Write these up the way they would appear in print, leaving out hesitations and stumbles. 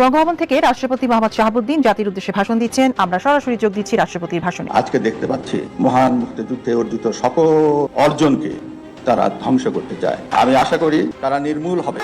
বঙ্গভবন থেকে রাষ্ট্রপতি মোহাম্মদ শাহাবুদ্দিন জাতির উদ্দেশ্যে ভাষণ দিচ্ছেন। আমরা সরাসরি যোগ দিচ্ছি রাষ্ট্রপতির ভাষণে। আজকে দেখতে পাচ্ছি মহান মুক্তিযুদ্ধে অর্জিত সকল অর্জনকে তারা ধ্বংস করতে চায়। আমি আশা করি তারা নির্মূল হবে।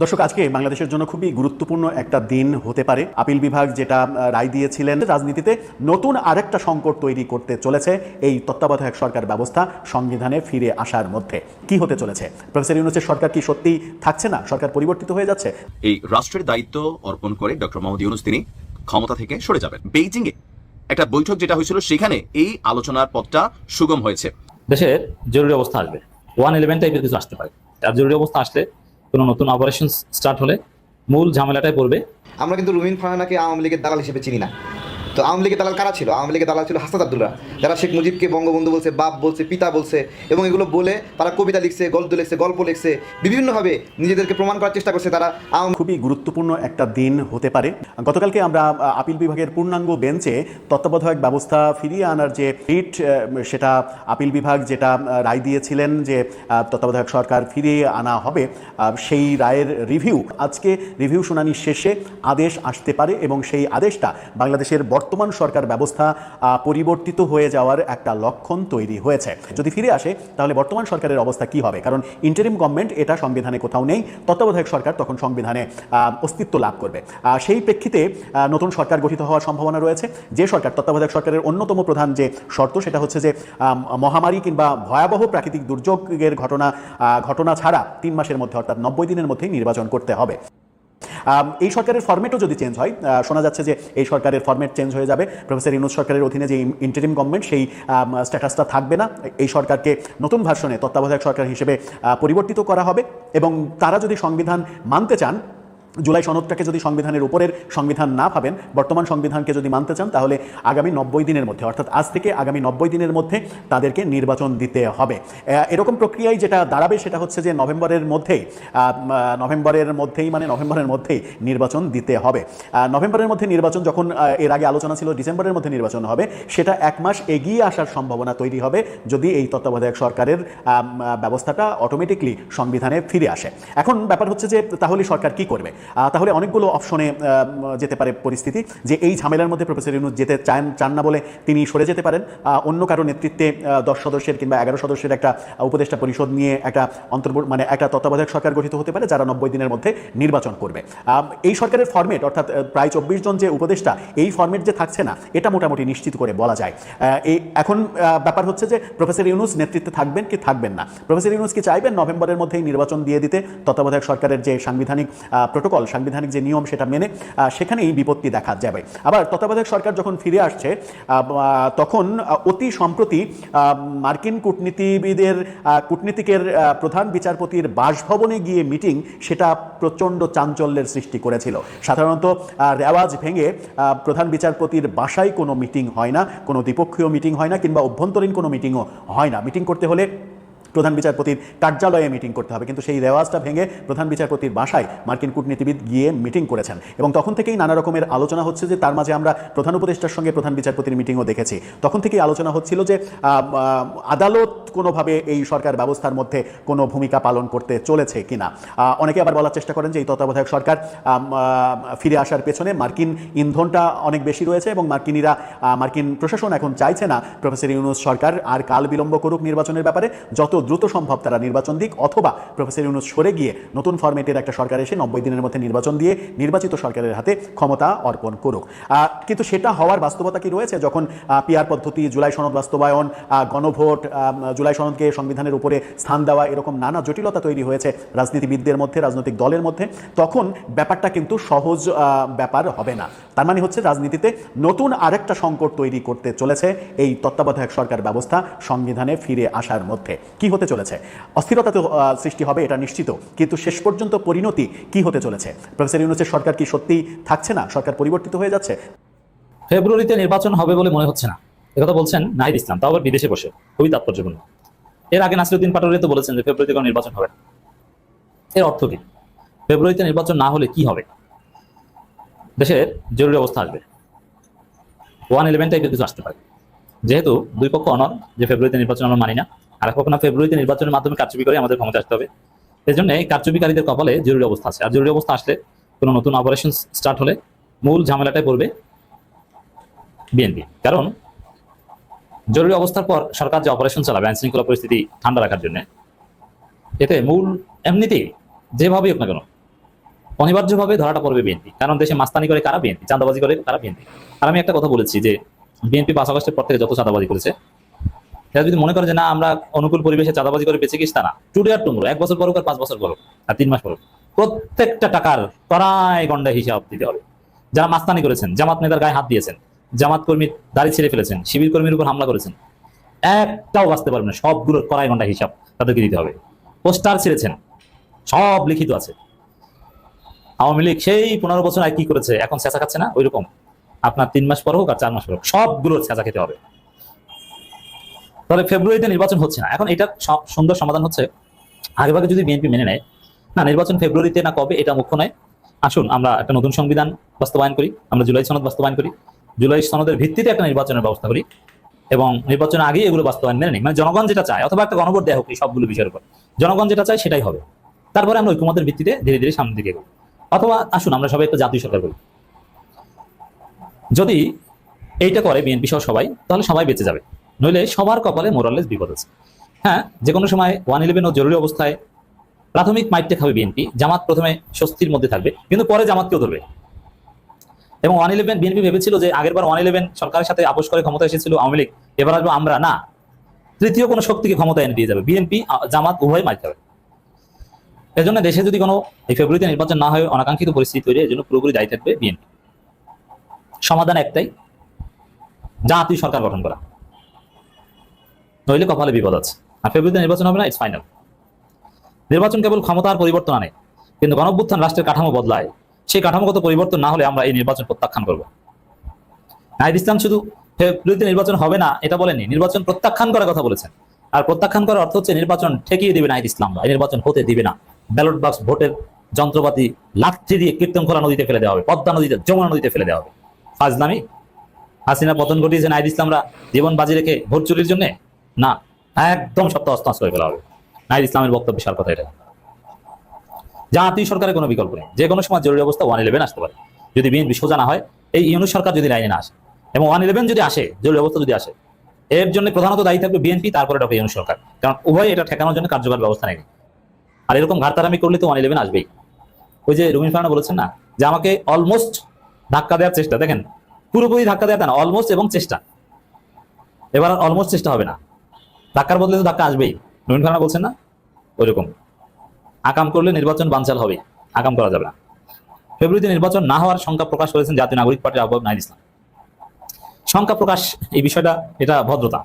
দর্শক, আজকে বাংলাদেশের জন্য খুবই গুরুত্বপূর্ণ একটা দিন হতে পারে। আপিল বিভাগ যেটা রায় দিয়েছিলেন, রাজনীতিতে নতুন আরেকটা সংকট তৈরি করতে চলেছে এই তত্ত্বাবধায়ক সরকার ব্যবস্থা সংবিধানে ফিরে আসার মধ্যে। কি হতে চলেছে? প্রফেসর ইউনূসের সরকার কি সত্যি থাকছে না? সরকার পরিবর্তিত হয়ে যাচ্ছে? এই রাষ্ট্রের দায়িত্ব অর্পণ করে ডক্টর মোহাম্মদ ইউনূস তিনি ক্ষমতা থেকে সরে যাবেন। বেইজিং এ একটা বৈঠক যেটা হয়েছিল, সেখানে এই আলোচনার পথটা সুগম হয়েছে। দেশের জরুরি অবস্থা আসবে, 111 টাইপের কিছু আসতে পারে। আর জরুরি অবস্থা আসলে কোনো নতুন অপারেশন স্টার্ট হলে মূল ঝামেলাটাই পড়বে। আমরা কিন্তু রুমিন ফারহানাকে আওয়ামী লীগের দালাল হিসেবে চিনি না। তো আওয়ামী লীগের দালাল কারা ছিল? আওয়ামী লীগের দালাল ছিল হাসনাত আব্দুল্লাহ, যারা শেখ মুজিবকে বঙ্গবন্ধু বলছে, বাপ বলছে, পিতা বলছে, এবং এগুলো বলে তারা কবিতা লিখছে, গল্প লিখছে, বিভিন্নভাবে নিজেদেরকে প্রমাণ করার চেষ্টা করছে তারা। খুবই গুরুত্বপূর্ণ একটা দিন হতে পারে। গতকালকে আমরা আপিল বিভাগের পূর্ণাঙ্গ বেঞ্চে তত্ত্বাবধায়ক ব্যবস্থা ফিরিয়ে আনার যে রিট, সেটা আপিল বিভাগ যেটা রায় দিয়েছিলেন যে তত্ত্বাবধায়ক সরকার ফিরিয়ে আনা হবে, সেই রায়ের রিভিউ, আজকে রিভিউ শুনানি শেষে আদেশ আসতে পারে এবং সেই আদেশটা বাংলাদেশের বর্তমান সরকার ব্যবস্থা পরিবর্তিত হয়ে যাওয়ার একটা লক্ষণ তৈরি হয়েছে। যদি ফিরে আসে তাহলে বর্তমান সরকারের অবস্থা কি হবে? কারণ ইন্টারিম গভর্নমেন্ট এটা সংবিধানে কোথাও নেই, তত্ত্বাবধায়ক সরকার তখন সংবিধানে অস্তিত্ব লাভ করবে। সেই প্রেক্ষিতে নতুন সরকার গঠিত হওয়ার সম্ভাবনা রয়েছে। যে সরকার, তত্ত্বাবধায়ক সরকারের অন্যতম প্রধান যে শর্ত সেটা হচ্ছে যে মহামারী কিংবা ভয়াবহ প্রাকৃতিক দুর্যোগের ঘটনা ছাড়া 3 মাসের মধ্যে, অর্থাৎ 90 দিনের মধ্যেই নির্বাচন করতে হবে। এই সরকারের ফরম্যাটও যদি চেঞ্জ হয়, শোনা যাচ্ছে যে এই সরকারের ফরম্যাট চেঞ্জ হয়ে যাবে। প্রফেসর ইউনূস সরকারের অধীনে যে ইন্টারিম গভর্নমেন্ট, সেই স্ট্যাটাসটা থাকবে না। এই সরকারকে নতুন ভার্সনে তত্ত্বাবধায়ক সরকার হিসেবে পরিবর্তিত করা হবে এবং তারা যদি সংবিধান মানতে চান, জুলাই সনদটাকে যদি সংবিধানের উপরের সংবিধান না ভাবেন, বর্তমান সংবিধানকে যদি মানতে চান, তাহলে আগামী 90 দিনের মধ্যে, অর্থাৎ আজ থেকে আগামী 90 দিনের মধ্যে তাদেরকে নির্বাচন দিতে হবে। এরকম প্রক্রিয়ায় যেটা দাঁড়াবে সেটা হচ্ছে যে নভেম্বরের মধ্যেই নির্বাচন দিতে হবে। নভেম্বরের মধ্যে নির্বাচন যখন, এর আগে আলোচনা ছিল ডিসেম্বরের মধ্যে নির্বাচন হবে, সেটা 1 মাস এগিয়ে আসার সম্ভাবনা তৈরি হবে যদি এই তত্ত্বাবধায়ক সরকারের ব্যবস্থাটা অটোমেটিকলি সংবিধানে ফিরে আসে। এখন ব্যাপার হচ্ছে যে তাহলে সরকার কি করবে? তাহলে অনেকগুলো অপশনে যেতে পারে পরিস্থিতি, যে এই ঝামেলার মধ্যে প্রফেসর ইউনূস যেতে চান না বলে তিনি সরে যেতে পারেন। অন্য কারো নেতৃত্বে 10 সদস্যের কিংবা 11 সদস্যের একটা উপদেষ্টা পরিষদ নিয়ে একটা একটা তত্ত্বাবধায়ক সরকার গঠিত হতে পারে, যারা 90 দিনের মধ্যে নির্বাচন করবে। এই সরকারের ফরম্যাট, অর্থাৎ প্রায় 24 জন যে উপদেষ্টা, এই ফরম্যাট যে থাকছে না, এটা মোটামুটি নিশ্চিত করে বলা যায়। এখন ব্যাপার হচ্ছে যে প্রফেসর ইউনূস নেতৃত্বে থাকবেন কি থাকবেন না। প্রফেসর ইউনূস কি চাইবেন নভেম্বরের মধ্যেই নির্বাচন দিয়ে দিতে? তত্ত্বাবধায়ক সরকারের যে সাংবিধানিক প্রোটোকল, সাংবিধানিক যে নিয়ম, সেটা মেনে সেখানেই বিপত্তি দেখা যাবে। আবার তত্ত্বাবধায়ক সরকার যখন ফিরে আসছে, তখন অতি সম্প্রতি মার্কিন কূটনীতিকের প্রধান বিচারপতির বাসভবনে গিয়ে মিটিং, সেটা প্রচণ্ড চাঞ্চল্যের সৃষ্টি করেছিল। সাধারণত রেওয়াজ ভেঙে প্রধান বিচারপতির বাসায় কোনো মিটিং হয় না, কোনো দ্বিপক্ষীয় মিটিং হয় না, কিংবা অভ্যন্তরীণ কোনো মিটিংও হয় না। মিটিং করতে হলে প্রধান বিচারপতির কার্যালয়ে মিটিং করতে হবে, কিন্তু সেই রেওয়াজটা ভেঙে প্রধান বিচারপতির বাসায় মার্কিন কূটনীতিবিদ গিয়ে মিটিং করেছেন এবং তখন থেকেই নানা রকমের আলোচনা হচ্ছে। যে তার মাঝে আমরা প্রধান উপদেষ্টার সঙ্গে প্রধান বিচারপতির মিটিংও দেখেছি। তখন থেকেই আলোচনা হচ্ছিল যে আদালত কোনোভাবে এই সরকার ব্যবস্থার মধ্যে কোনো ভূমিকা পালন করতে চলেছে কিনা। অনেকে আবার বলার চেষ্টা করেন যে এই তত্ত্বাবধায়ক সরকার ফিরে আসার পেছনে মার্কিন ইন্ধনটা অনেক বেশি রয়েছে এবং মার্কিন প্রশাসন এখন চাইছে না প্রফেসর ইউনূস সরকার আর কাল বিলম্ব করুক নির্বাচনের ব্যাপারে, যত দ্রুত সম্ভব তারা নির্বাচন দিক, অথবা প্রফেসর ইউনূস সরে গিয়ে নতুন ফরম্যাটের একটা সরকার এসে 90 দিনের মধ্যে নির্বাচন দিয়ে নির্বাচিত সরকারের হাতে ক্ষমতা অর্পণ করুক। কিন্তু সেটা হওয়ার বাস্তবতা কি রয়েছে? যখন পিআর পদ্ধতি, জুলাই সনদ বাস্তবায়ন, গণভোট, জুলাই সনদকে সংবিধানের উপরে স্থান দেওয়া, এরকম নানা জটিলতা তৈরি হয়েছে রাজনীতিবিদদের মধ্যে, রাজনৈতিক দলের মধ্যে, তখন ব্যাপারটা কিন্তু সহজ ব্যাপার হবে না। তার মানে হচ্ছে রাজনীতিতে নতুন আরেকটা সংকট তৈরি করতে চলেছে এই তত্ত্বাবধায়ক সরকার ব্যবস্থা সংবিধানে ফিরে আসার মধ্যে। কি হতে চলেছে? অস্থিরতা তো সৃষ্টি হবে, এটা নিশ্চিত, কিন্তু শেষ পর্যন্ত পরিণতি কি হতে চলেছে? প্রফেসর ইউনূসের সরকার কি সত্যি থাকছে না? সরকার পরিবর্তিত হয়ে যাচ্ছে? ফেব্রুয়ারিতে নির্বাচন হবে বলে মনে হচ্ছে না, একথা বলছেন নাহিদ ইসলাম, তাও আবার বিদেশে বসে। খুবই তাৎপর্যপূর্ণ। এর আগে নাসিরউদ্দিন পাটোয়ারি তো বলেছেন যে ফেব্রুয়ারিতে কোনো নির্বাচন হবে না। এর অর্থ কি? ফেব্রুয়ারিতে নির্বাচন না হলে কি হবে? দেশের জরুরি অবস্থা আসবে, 111 টাইপের কিছু আসতে পারে। যেহেতু দুই পক্ষ অনর যে ফেব্রুয়ারিতে নির্বাচন আমরা মানি না, আর এক পক্ষ না ফেব্রুয়ারিতে নির্বাচনের মাধ্যমে কারচুপি করে আমাদের ক্ষমতা আসতে হবে, এই জন্য এই কারচুপিকারীদের কপালে জরুরি অবস্থা আছে। আর জরুরি অবস্থা আসলে কোনো নতুন অপারেশন স্টার্ট হলে মূল ঝামেলাটাই পড়বে বিএনপি। কারণ জরুরি অবস্থার পর সরকার যে অপারেশন চালাবে আইন শৃঙ্খলা পরিস্থিতি ঠান্ডা রাখার জন্য, এতে মূল এমনিতেই যেভাবেই হোক না কেন অনিবার্যভাবে ধরাটা পড়বে বিএনপি। কারণ দেশে মাস্তানি করে কারা? বিএনপি। চাঁদাবাজি করে কারা? বিএনপি। আর আমি একটা কথা বলেছি যে বিএনপি 5 আগস্টের পর থেকে যত চাঁদাবাজি করেছে, এরা যদি মনে করে যে না আমরা অনুকূল পরিবেশে চাঁদাবাজি করে বেঁচে গেছি, তা না। টুডে আর টুমরো, 1 বছর পর হোক আর 5 বছর পর হোক আর 3 মাস পর হোক, প্রত্যেকটা টাকার কড়াই গন্ডায় হিসাব দিতে হবে। যারা মাস্তানি করেছেন, জামাত নেতার গায়ে হাত দিয়েছেন, জামাত কর্মীর দাড়ি ছিঁড়ে ফেলেছেন, শিবির কর্মীর উপর হামলা করেছেন, একটাও বাঁচতে পারবে না। সবগুলোর কড়াই গন্ডায় হিসাব তাদেরকে দিতে হবে। পোস্টার ছিঁড়েছেন, সব লিখিত আছে। আওয়ামী লীগ সেই 15 বছর আগে কি করেছে এখন চেঁচা খাচ্ছে না? ওইরকম আপনার 3 মাস পর হোক আর 4 মাস পর হোক সবগুলোর চেঁচা খেতে হবে। তাহলে ফেব্রুয়ারিতে নির্বাচন হচ্ছে না, এখন এটা সুন্দর সমাধান হচ্ছে আগেভাগে যদি বিএনপি মেনে নেয় না নির্বাচন ফেব্রুয়ারিতে না কবে এটা মুখ্য নয়, আসুন আমরা একটা নতুন সংবিধান বাস্তবায়ন করি, আমরা জুলাই সনদ বাস্তবায়ন করি, জুলাই সনদের ভিত্তিতে একটা নির্বাচনের ব্যবস্থা করি এবং নির্বাচনের আগেই এগুলো বাস্তবায়ন মেনে নিই। মানে জনগণ যেটা চায়, অথবা একটা গণভোট দেওয়া হোক এই সবগুলো বিষয়ের উপর, জনগণ যেটা চায় সেটাই হবে। তারপরে আমরা ঐক্যমতের ভিত্তিতে ধীরে ধীরে সামনের দিকে এগোই। অথবা আসুন আমরা সবাই একটা জাতীয় সরকার করি। যদি এইটা করে বিএনপি সহ সবাই, তাহলে সবাই বেঁচে যাবে, নইলে সবার কপালে মোরালেস বিপদ আছে। হ্যাঁ, যে কোনো সময় 111 ও জরুরি অবস্থায় প্রাথমিক মাইটে খাবে বিএনপি, জামাত প্রথমে স্বস্তির মধ্যে থাকবে, কিন্তু পরে জামাতকেও ধরবে। এবং 111 বিএনপি ভেবেছিল যে আগেরবার 111 সরকারের সাথে আপোষ করে ক্ষমতা এসেছিল আওয়ামী লীগ, এবার আসবো আমরা, না, তৃতীয় কোনো শক্তিকে ক্ষমতা এনে দিয়ে যাবে বিএনপি, জামাত উভয় মাইট খাবে। এজন্য দেশে যদি কোনো এই ফেব্রুয়ারিতে নির্বাচন না হয় অনাকাঙ্ক্ষিত পরিস্থিতি তৈরি, এর জন্য পুরোপুরি দায়ী থাকবে বিএনপি। সমাধান একটাই, জাতীয় সরকার গঠন করা, নইলে কপালে বিপদ আছে। আর ফেব্রুয়ারিতে নির্বাচন হবে না, ইটস ফাইনাল। নির্বাচন কেবল ক্ষমতার পরিবর্তন আনে, কিন্তু গণঅভ্যুত্থান রাষ্ট্রের কাঠামো বদলায়। সেই কাঠামোগত পরিবর্তন না হলে আমরা এই নির্বাচন প্রত্যাখ্যান করব। নাহিদ ইসলাম শুধু ফেব্রুয়ারিতে নির্বাচন হবে না এটা বলেননি, নির্বাচন প্রত্যাখ্যান করার কথা বলেছেন। আর প্রত্যাখ্যান করার অর্থ হচ্ছে নির্বাচন ঠেকিয়ে দিবে নাহিদ ইসলাম, এই নির্বাচন হতে দিবে না। ব্যালট বাক্স ভোটের যন্ত্রপাতি লাঠি দিয়ে কীর্তনখোলা নদীতে ফেলে দেওয়া হবে, পদ্মা নদীতে, যমুনা নদীতে ফেলে দেওয়া হবে। ফাজলামি। হাসিনা পতন ঘটিয়েছে নাহিদ ইসলামরা জীবন বাজি রেখে ভোট চুরির জন্য? না, একদম সপ্তাহ অস্তাস করে ফেলা হবে। নাহিদ ইসলামের বক্তব্য সার কথা এটা। জাতীয় সরকারের কোনো বিকল্প নেই, যে কোনো সময় জরুরি অবস্থা 111 আসতে পারে যদি বিএনপি সোজা না হয়, এই ইউনূস সরকার যদি লাইনে না আসে এবং 111 যদি আসে, জরুরি অবস্থা যদি আসে, এর জন্য প্রধানত দায়ী থাকবে বিএনপি, তারপরে ডক্টর ইউনূস সরকার, কারণ উভয় এটা ঠেকানোর জন্য কার্যকর ব্যবস্থা নেয়নি। আর এরকম ঘাটতারামি করলে তো 111 আসবেই। ওই যে রুমিন ফারহানা বলেছেন না যে আমাকে অলমোস্ট ধাক্কা দেওয়ার চেষ্টা, দেখেন পুরোপুরি ধাক্কা দেওয়া না, অলমোস্ট এবং চেষ্টা। এবার আর অলমোস্ট চেষ্টা হবে না, ধাক্কার বদলে তো ধাক্কা আসবেই। রুমিন ফারহানা বলছেন না ওইরকম আকাম করলে নির্বাচন বানচাল হবে, আকাম করা যাবে না। ফেব্রুয়ারিতে নির্বাচন না হওয়ার শঙ্কা প্রকাশ করেছেন জাতীয় নাগরিক পার্টির আহ্বায়ক নাহিদ ইসলাম। শঙ্কা প্রকাশ এই বিষয়টা, এটা ভদ্রতা,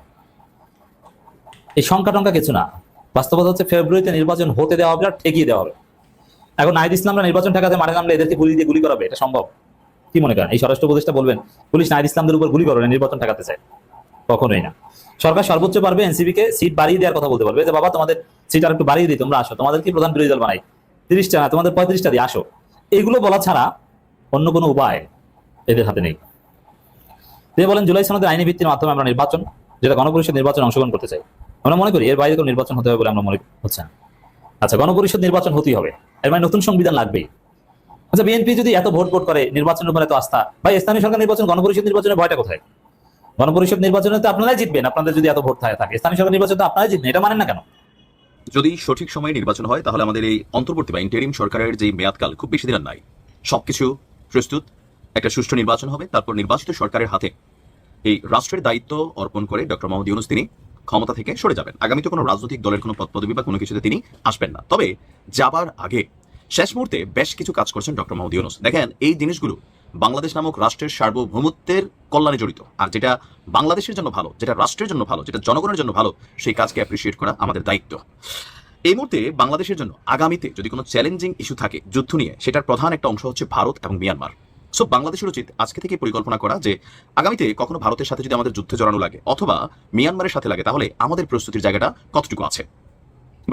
এই শঙ্কা টঙ্কা কিছু না। বাস্তবতা হচ্ছে ফেব্রুয়ারিতে নির্বাচন হতে দেওয়া হবে আর ঠেকিয়ে দেওয়া হবে। এখন নাহিদ ইসলামরা নির্বাচন ঠেকাতে মাঠে নামলে এদেরকে গুলি দিয়ে গুলি করাবে, এটা সম্ভব? কি মনে করেন এই স্বরাষ্ট্র উপদেষ্টা বলবেন পুলিশ নাহিদ ইসলামদের উপর গুলি করবে, নির্বাচন ঠেকাতে চায়? কখনোই না। সরকার সর্বোচ্চ পারবে এনসিপি কে সিট বাড়িয়ে দেওয়ার কথা বলতে পারবে, যে বাবা তোমাদের সিট আর একটু বাড়িয়ে দিই, তোমরা আসো, তোমাদের কি প্রধান বিরোধী দল বানাই, 30টা না তোমাদের 35টা দিয়ে আসো। এগুলো বলা ছাড়া অন্য কোনো উপায় এদের হাতে নেই। তিনি বলেন জুলাই সনদের আইনি ভিত্তির মাধ্যমে আমরা নির্বাচন, যেটা গণপরিষদ নির্বাচন অংশগ্রহণ করতে চাই, আমরা মনে করি এর বাইরে কোনো নির্বাচন হতে হবে বলে আমরা মনে হচ্ছে না। আচ্ছা, গণপরিষদ নির্বাচন হতেই হবে, এর মানে নতুন সংবিধান লাগবেই। আচ্ছা, বিএনপি যদি এত ভোট করে নির্বাচনের উপর এত আস্থা, ভাই স্থানীয় সরকার নির্বাচন গণপরিষদ নির্বাচনের ভয়টা কোথায়? গণপরিষদ নির্বাচনে তো আপনারাই জিতবেন, আপনাদের যদি এত ভোট থাকে। স্থানীয় সরকার নির্বাচন তো আপনারাই জিতবেন, এটা মানেন না কেন? যদি সঠিক সময়ে নির্বাচন হয় তাহলে আমাদের এই অন্তর্বর্তী বা ইন্টারিম সরকারের যে মেয়াদকাল খুব বেশি দিন আর নাই, সবকিছু প্রস্তুত, একটা সুষ্ঠু নির্বাচন হবে, তারপর নির্বাচিত সরকারের হাতে এই রাষ্ট্রের দায়িত্ব অর্পণ করে ডক্টর মোহাম্মদ ইউনূস তিনি ক্ষমতা থেকে সরে যাবেন। আগামীতে কোনো রাজনৈতিক দলের কোনো পদপদবি বা কোনো কিছুতে তিনি আসবেন না। তবে যাবার আগে শেষ মুহূর্তে বেশ কিছু কাজ করছেন ডক্টর মোহাম্মদ ইউনূস। দেখেন, এই জিনিসগুলো বাংলাদেশ নামক রাষ্ট্রের সার্বভৌমত্বের কল্যাণে জড়িত, আর যেটা বাংলাদেশের জন্য ভালো, যেটা রাষ্ট্রের জন্য ভালো, যেটা জনগণের জন্য ভালো, সেই কাজকে অ্যাপ্রিসিয়েট করা আমাদের দায়িত্ব। এই মুহূর্তে বাংলাদেশের জন্য আগামীতে যদি কোনো চ্যালেঞ্জিং ইস্যু থাকে যুদ্ধ নিয়ে, সেটার প্রধান একটা অংশ হচ্ছে ভারত এবং মিয়ানমার। সো বাংলাদেশের উচিত আজকে থেকে পরিকল্পনা করা যে আগামীতে কখনো ভারতের সাথে যদি আমাদের যুদ্ধে জড়ানো লাগে অথবা মিয়ানমারের সাথে লাগে, তাহলে আমাদের প্রস্তুতির জায়গাটা কতটুকু আছে।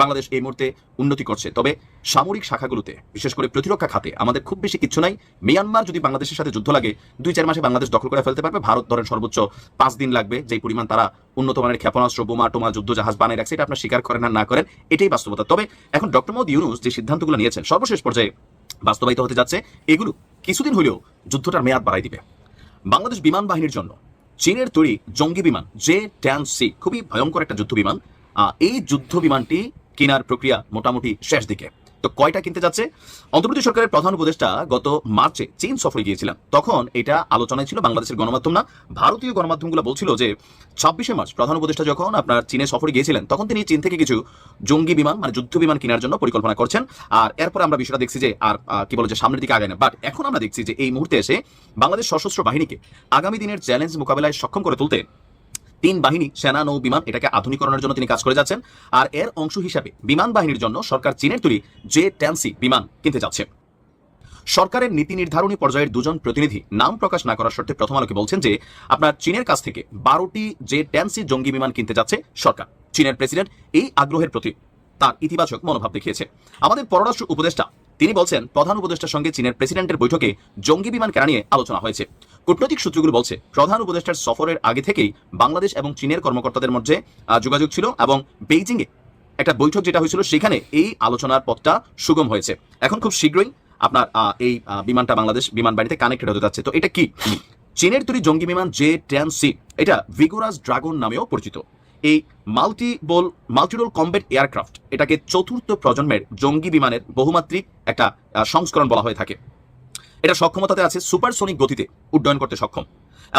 বাংলাদেশ এই মুহূর্তে উন্নতি করছে, তবে সামরিক শাখাগুলোতে বিশেষ করে প্রতিরক্ষা খাতে আমাদের খুব বেশি কিছু নাই। মিয়ানমার যদি বাংলাদেশের সাথে যুদ্ধ লাগে 2-4 মাসে বাংলাদেশ দখল করে ফেলতে পারবে। ভারত ধরেন সর্বোচ্চ 5 দিন লাগবে, যেই পরিমাণ তারা উন্নত মানের ক্ষেপণাস্ত্র, বোমা টোমা, যুদ্ধ জাহাজ বানিয়ে রাখছে। এটা আপনার স্বীকার করেন আর না করেন, এটাই বাস্তবতা। তবে এখন ডক্টর মোহাম্মদ ইউনূস যে সিদ্ধান্তগুলো নিয়েছেন সর্বশেষ পর্যায়ে বাস্তবায়িত হতে যাচ্ছে, এগুলো কিছুদিন হলেও যুদ্ধটার মেয়াদ বাড়াই দিবে। বাংলাদেশ বিমান বাহিনীর জন্য চীনের তৈরি জঙ্গি বিমান J-10C খুবই ভয়ঙ্কর একটা যুদ্ধ বিমান। এই যুদ্ধ বিমানটি কেনার প্রক্রিয়া মোটামুটি শেষ দিকে। তো কয়টা কিনতে যাচ্ছে? অন্তর্বর্তী সরকারের প্রধান উপদেষ্টা গত মার্চে চীন সফরে গিয়েছিলেন, তখন এটা আলোচনায় ছিল। বাংলাদেশের গণমাধ্যম না, ভারতীয় গণমাধ্যমগুলো বলছিল যে 26শে মার্চ প্রধান উপদেষ্টা যখন আপনার চীনে সফরে গিয়েছিলেন, তখন তিনি চীন থেকে কিছু জঙ্গি বিমান মানে যুদ্ধ বিমান কেনার জন্য পরিকল্পনা করছেন। আর এরপরে আমরা বিষয়টা দেখছি যে আর কি বলে যে সামনের দিকে আগায় না। বাট এখন আমরা দেখছি যে এই মুহূর্তে এসে বাংলাদেশ সশস্ত্র বাহিনীকে আগামী দিনের চ্যালেঞ্জ মোকাবেলায় সক্ষম করে তুলতে 3 বাহিনী, সেনা, নৌ, বিমান এটাকে আধুনিকরণের জন্য তিনি কাজ করে যাচ্ছেন। আর এর অংশ হিসাবে বিমান বাহিনীর জন্য সরকার চীনের তৈরি J-10C বিমান কিনতে যাচ্ছে। সরকারের নীতি নির্ধারণী পর্যায়ের 2জন প্রতিনিধি নাম প্রকাশ না করার শর্তে প্রথম আলোকে বলছেন যে আপনার চীনের কাছ থেকে 12টি J-10C জঙ্গি বিমান কিনতে যাচ্ছে সরকার। চীনের প্রেসিডেন্ট এই আগ্রহের প্রতি তার ইতিবাচক মনোভাব দেখিয়েছে। আমাদের পররাষ্ট্র উপদেষ্টা তিনি বলছেন, প্রধান উপদেষ্টার সঙ্গে চীনের প্রেসিডেন্টের বৈঠকে জঙ্গি বিমান কেনা নিয়ে আলোচনা হয়েছে। কূটনৈতিক সূত্রগুলো বলছে, প্রধান উপদেষ্টার সফরের আগে থেকেই বাংলাদেশ এবং চীনের কর্মকর্তাদের মধ্যে যোগাযোগ ছিল এবং বেইজিংয়ে একটা বৈঠক যেটা হয়েছিল সেখানে এই আলোচনার পথটা সুগম হয়েছে। এখন খুব শীঘ্রই আপনার এই বিমানটা বাংলাদেশ বিমান বাহিনীতে কানেক্টেড হতে যাচ্ছে। তো এটা কি? চীনের তৈরি জঙ্গি বিমান J-10C, এটা ভিগোরাস ড্রাগন নামেও পরিচিত। এই মাল্টিরোল কমব্যাট এয়ারক্রাফট এটাকে 4র্থ প্রজন্মের জঙ্গি বিমানের বহুমাত্রিক একটা সংস্করণ বলা হয়ে থাকে। এটা সক্ষমতাতে আছে সুপারসোনিক গতিতে উড্ডয়ন করতে সক্ষম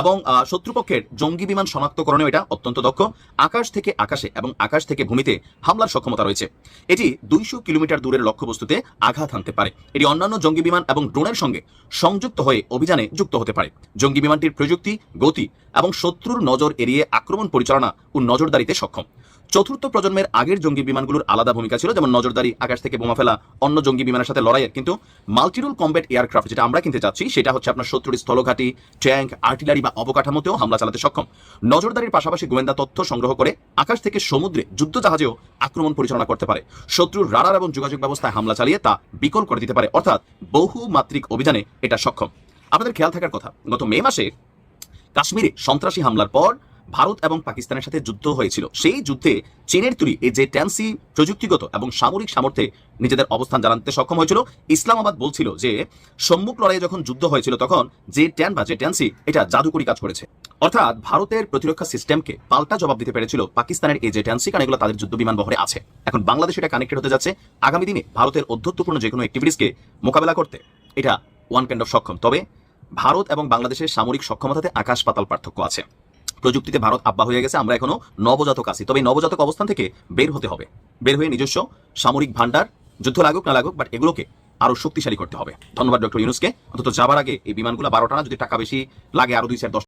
এবং শত্রুপক্ষের জঙ্গি বিমান শনাক্তকরণে এটা অত্যন্ত দক্ষ। আকাশ থেকে আকাশে এবং আকাশ থেকে ভূমিতে হামলার সক্ষমতা রয়েছে। এটি 200 কিলোমিটার দূরের লক্ষ্যবস্তুতে আঘাত হানতে পারে। এটি অন্যান্য জঙ্গি বিমান এবং ড্রোনের সঙ্গে সংযুক্ত হয়ে অভিযানে যুক্ত হতে পারে। জঙ্গি বিমানটির প্রযুক্তি, গতি এবং শত্রুর নজর এড়িয়ে আক্রমণ পরিচালনা ও নজরদারিতে সক্ষম। 4র্থ প্রজন্মের আগের জঙ্গি বিমানগুলোর আলাদা ভূমিকা ছিল, যেমন নজরদারি, আকাশ থেকে বোমা ফেলা, অন্য জঙ্গি বিমানের সাথে লড়াইয়ের। কিন্তু মাল্টিরোল কমব্যাট এয়ারক্রাফট যেটা আমরা কিনতে চাচ্ছি সেটা হচ্ছে আপনার শত্রুর স্থলঘাটি, ট্যাঙ্ক, আর্টিলারি বা অবকাঠামোতেও হামলা চালাতে সক্ষম। নজরদারির পাশাপাশি গোয়েন্দা তথ্য সংগ্রহ করে আকাশ থেকে সমুদ্রে যুদ্ধ জাহাজেও আক্রমণ পরিচালনা করতে পারে। শত্রুর রাডার এবং যোগাযোগ ব্যবস্থায় হামলা চালিয়ে তা বিকল করে দিতে পারে। অর্থাৎ বহুমাত্রিক অভিযানে এটা সক্ষম। আপনাদের খেয়াল থাকার কথা, গত মে মাসে কাশ্মীরে সন্ত্রাসী হামলার পর ভারত এবং পাকিস্তানের সাথে যুদ্ধ হয়েছিল। সেই যুদ্ধে চীনের তৈরি এই J-10C প্রযুক্তিগত এবং সামরিক সামর্থ্যে নিজেদের অবস্থান জানাতে সক্ষম হয়েছিল। ইসলামাবাদ বলছিল যে সম্মুখ লড়াইয়ে যখন যুদ্ধ হয়েছিল তখন J-10 বা J-10C এটা জাদুকরি কাজ করেছে। অর্থাৎ ভারতের প্রতিরক্ষা সিস্টেমকে পাল্টা জবাব দিতে পেরেছিল পাকিস্তানের এই J-10C, কারণ এগুলো তাদের যুদ্ধ বিমান বহরে আছে। এখন বাংলাদেশ এটা কানেক্টেড হতে যাচ্ছে। আগামী দিনে ভারতের অধ্যত্বপূর্ণ যে কোনো অ্যাক্টিভিটিসকে মোকাবেলা করতে এটা ওয়ান কাইন্ড অফ সক্ষম। তবে ভারত এবং বাংলাদেশের সামরিক সক্ষমতাতে আকাশ পাতাল পার্থক্য আছে। প্রযুক্তিতে ভারত আব্বা হয়ে গেছে, আমরা এখনো নবজাতক আছি। তবে নবজাতক অবস্থান থেকে বের হতে হবে, বের হয়ে নিজস্ব সামরিক ভান্ডার, যুদ্ধ লাগুক না লাগুক, বাট এগুলোকে আরো শক্তিশালী করতে হবে। ধন্যবাদ ডক্টর ইউনূসকে। অন্তত যাবার আগে এই বিমানগুলো 12টা না, যদি টাকা বেশি লাগে আরো 2-4-10